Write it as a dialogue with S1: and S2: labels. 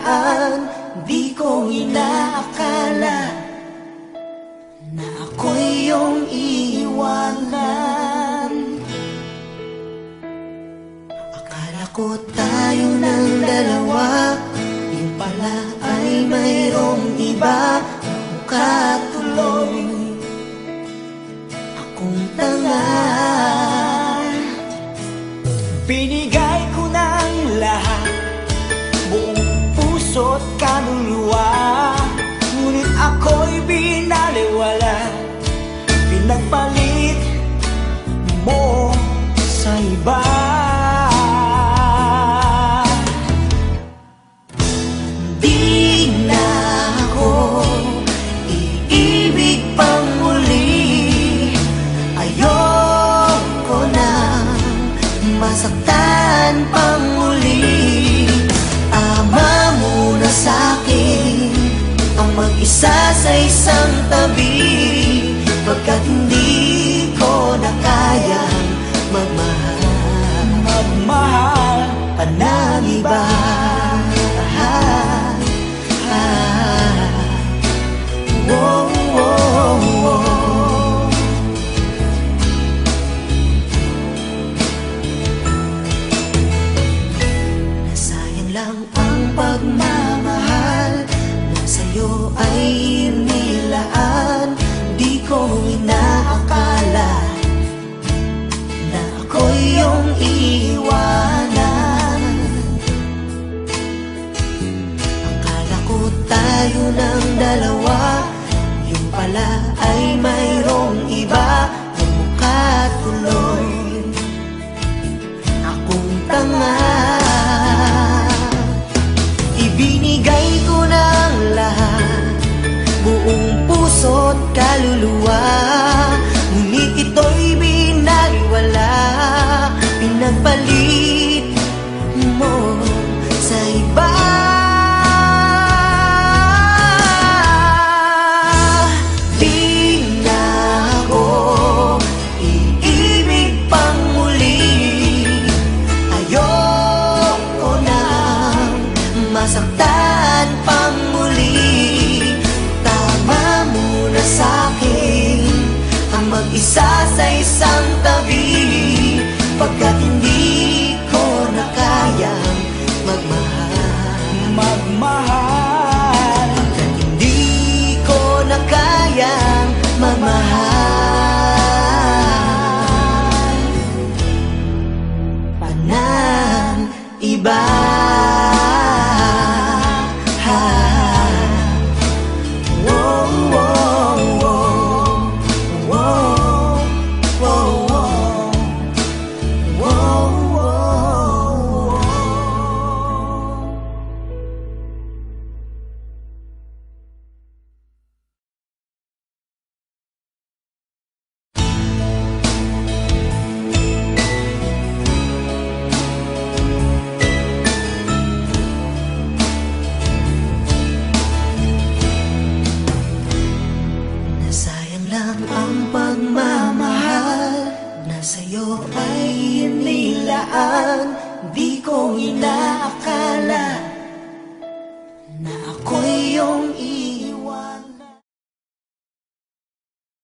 S1: nilaan. Di ko inaakala na ako'y iyong iiwanan. Akala ko tayo ng dalawa, yung pala ay mayroong iba. Katuloy akong tanga.
S2: Binigay ko ng lahat, buong puso't kaluluwa, ngunit ako'y binaliwala. Pinagpalit mo sa iba.
S1: Di na ako iibig pang muli. Ayoko na masaktan pang muli. Ama muna sa'kin ang mag-isa sa isang tabi, pagkat hindi ko na kayang magmahal pa ng iba. Whoa, whoa, whoa. Nasayang lang ang pagmamahal na sa'yo ay inilaan. Di ko inaakala na ako'y iyong iiwanan. Akala ko tayo ng dalawa, yung pala ay mayroong iba. Mukha tuloy akong tanga. Ibinigay ko ng lahat, buong puso't kaluluwa, ngunit ito'y binaliwala. Pinagpalit mo sa iba. Di na ako iibig pang muli. Ayoko nang masaktan pang muli. Tama muna sa'kin ang mag-isa sa isang tabi, pagkat hindi ko na kayang magmahal. Pagkat hindi ko na kayang magmahal pa ng iba. Nasayang lang ang pagmamahal na sa'yo ay inilaan. Di ko inaakala na ako'y iyong